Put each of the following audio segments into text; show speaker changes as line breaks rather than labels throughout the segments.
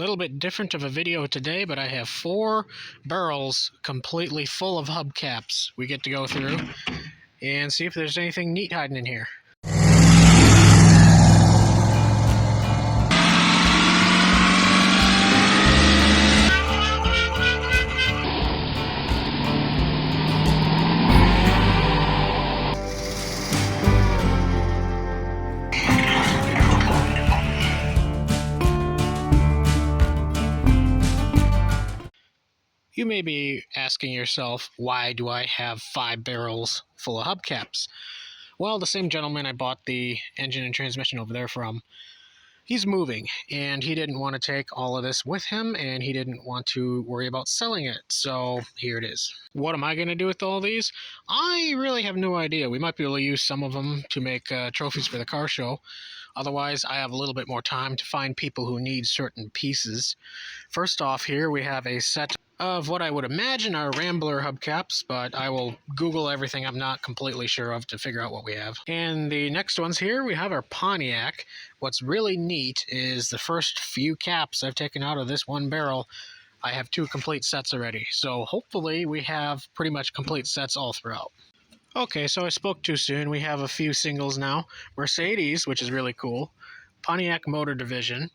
Little bit different of a video today, but I have 4 barrels completely full of hubcaps we get to go through and see if there's anything neat hiding in here. You may be asking yourself, why do I have 5 barrels full of hubcaps? Well, the same gentleman I bought the engine and transmission over there from, he's moving, and he didn't want to take all of this with him, and he didn't want to worry about selling it, so here it is. What am I going to do with all these? I really have no idea. We might be able to use some of them to make trophies for the car show. Otherwise, I have a little bit more time to find people who need certain pieces. First off, here we have a set of what I would imagine are Rambler hubcaps, but I will Google everything I'm not completely sure of to figure out what we have. And the next ones here, we have our Pontiac. What's really neat is the first few caps I've taken out of this one barrel, I have 2 complete sets already. So hopefully we have pretty much complete sets all throughout. Okay, so I spoke too soon. We have a few singles now. Mercedes, which is really cool. Pontiac Motor Division.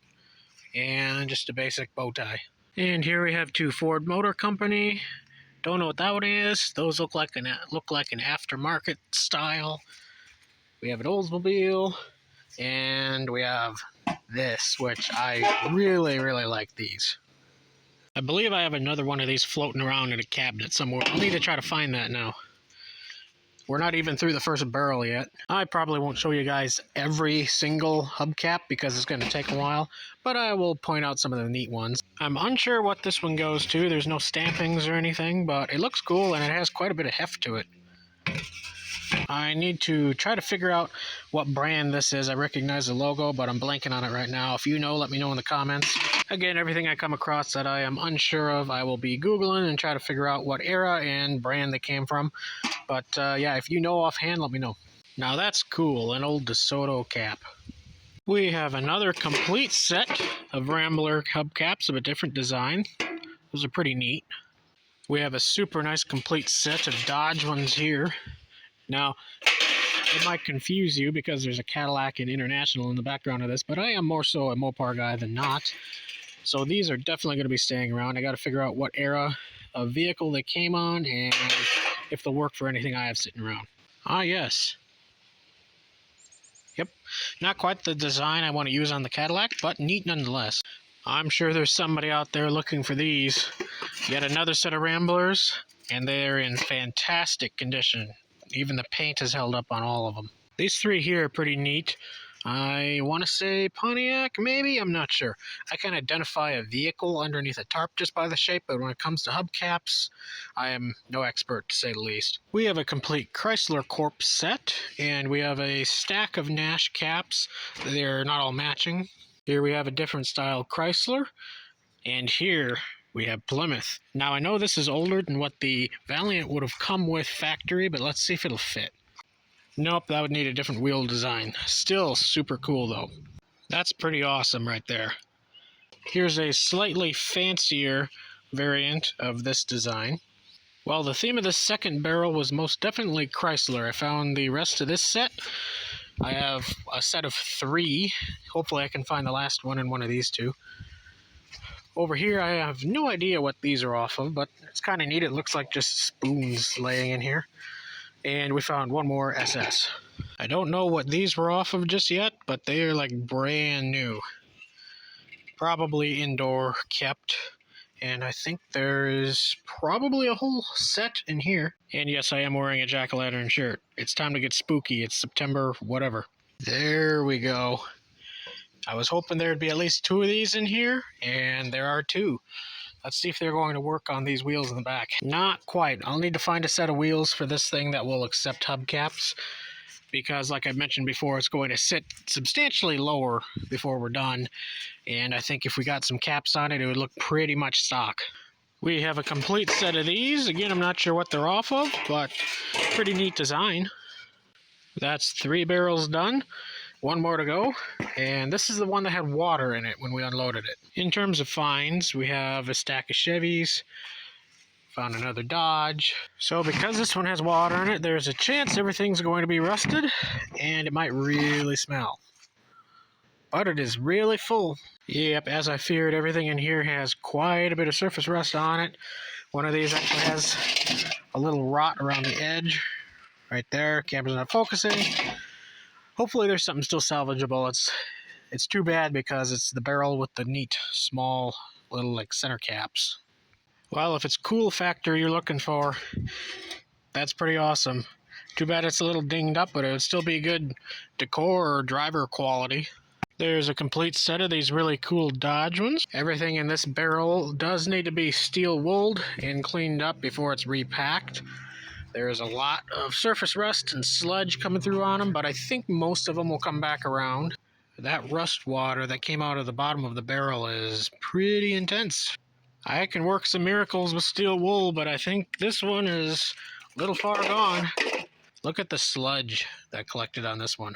And just a basic bow tie. And here we have 2 Ford Motor Company. Don't know what that one is. Those look like an aftermarket style. We have an Oldsmobile. And we have this, which I really like these. I believe I have another one of these floating around in a cabinet somewhere. I'll need to try to find that now. We're not even through the first barrel yet. I probably won't show you guys every single hubcap because it's going to take a while, but I will point out some of the neat ones. I'm unsure what this one goes to. There's no stampings or anything, but it looks cool and it has quite a bit of heft to it. I need to try to figure out what brand this is. I recognize the logo, but I'm blanking on it right now. If you know, let me know in the comments. Again, everything I come across that I am unsure of, I will be Googling and try to figure out what era and brand they came from. But yeah, if you know offhand, let me know. Now that's cool, an old DeSoto cap. We have another complete set of Rambler hubcaps of a different design. Those are pretty neat. We have a super nice complete set of Dodge ones here. Now, it might confuse you because there's a Cadillac and International in the background of this, but I am more so a Mopar guy than not. So these are definitely going to be staying around. I got to figure out what era of vehicle they came on and if they'll work for anything I have sitting around. Ah, yes. Yep, not quite the design I want to use on the Cadillac, but neat nonetheless. I'm sure there's somebody out there looking for these. Yet another set of Ramblers, and they're in fantastic condition. Even the paint is held up on all of them. These 3 here are pretty neat. I want to say Pontiac, maybe? I'm not sure. I can identify a vehicle underneath a tarp just by the shape, but when it comes to hubcaps, I am no expert, to say the least. We have a complete Chrysler Corp set, and we have a stack of Nash caps. They're not all matching. Here we have a different style Chrysler, and here we have Plymouth. Now, I know this is older than what the Valiant would have come with factory, but let's see if it'll fit. Nope, that would need a different wheel design. Still super cool, though. That's pretty awesome right there. Here's a slightly fancier variant of this design. Well, the theme of this second barrel was most definitely Chrysler. I found the rest of this set. I have a set of 3. Hopefully I can find the last one in one of these 2. Over here, I have no idea what these are off of, but it's kind of neat. It looks like just spoons laying in here. And we found one more SS. I don't know what these were off of just yet, but they are like brand new. Probably indoor kept. And I think there's probably a whole set in here. And yes, I am wearing a jack-o'-lantern shirt. It's time to get spooky. It's September, whatever. There we go. I was hoping there'd be at least 2 of these in here, and there are 2. Let's see if they're going to work on these wheels in the back. Not quite. I'll need to find a set of wheels for this thing that will accept hubcaps, because like I mentioned before, it's going to sit substantially lower before we're done, and I think if we got some caps on it, it would look pretty much stock. We have a complete set of these. Again, I'm not sure what they're off of, but pretty neat design. That's 3 barrels done. one more to go, and this is the one that had water in it when we unloaded it. In terms of finds, we have a stack of Chevys, found another Dodge. So because this one has water in it, there's a chance everything's going to be rusted, and it might really smell. But it is really full. Yep, as I feared, everything in here has quite a bit of surface rust on it. One of these actually has a little rot around the edge. Right there, camera's not focusing. Hopefully there's something still salvageable. It's too bad because it's the barrel with the neat, small, little like center caps. Well, if it's cool factor you're looking for, that's pretty awesome. Too bad it's a little dinged up, but it would still be good decor or driver quality. There's a complete set of these really cool Dodge ones. Everything in this barrel does need to be steel wooled and cleaned up before it's repacked. There's a lot of surface rust and sludge coming through on them, but I think most of them will come back around. That rust water that came out of the bottom of the barrel is pretty intense. I can work some miracles with steel wool, but I think this one is a little far gone. Look at the sludge that collected on this one.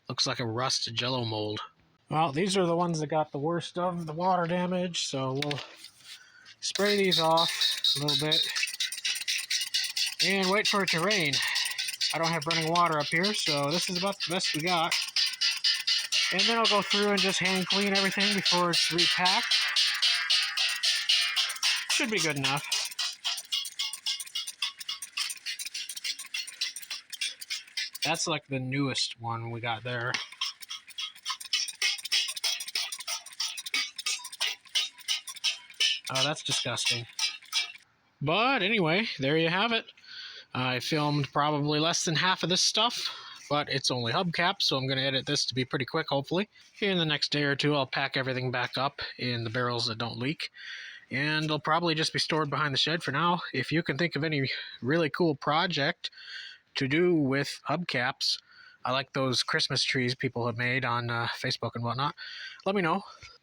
Looks like a rusted jello mold. Well, these are the ones that got the worst of the water damage, so we'll spray these off a little bit and wait for it to rain. I don't have running water up here, so this is about the best we got. And then I'll go through and just hand clean everything before it's repacked. Should be good enough. That's like the newest one we got there. Oh, that's disgusting. But anyway, there you have it. I filmed probably less than half of this stuff, but it's only hubcaps, so I'm going to edit this to be pretty quick, hopefully. In the next day or two, I'll pack everything back up in the barrels that don't leak, and they'll probably just be stored behind the shed for now. If you can think of any really cool project to do with hubcaps, I like those Christmas trees people have made on Facebook and whatnot, let me know.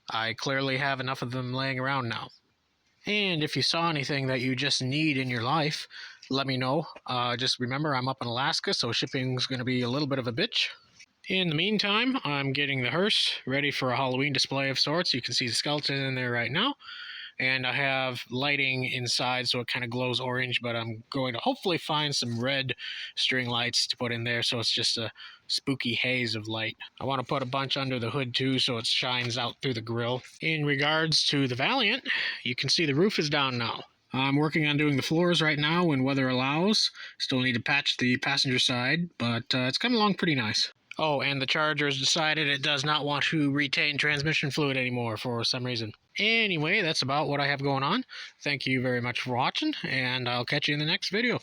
I clearly have enough of them laying around now. And if you saw anything that you just need in your life, let me know. Just remember, I'm up in Alaska, so shipping's going to be a little bit of a bitch. In the meantime, I'm getting the hearse ready for a Halloween display of sorts. You can see the skeleton in there right now. And I have lighting inside, so it kind of glows orange, but I'm going to hopefully find some red string lights to put in there, so it's just a spooky haze of light. I want to put a bunch under the hood too, so it shines out through the grill. In regards to the Valiant, you can see the roof is down now. I'm working on doing the floors right now when weather allows. Still need to patch the passenger side, but it's coming along pretty nice. Oh, and the Charger has decided it does not want to retain transmission fluid anymore for some reason. Anyway, that's about what I have going on. Thank you very much for watching, and I'll catch you in the next video.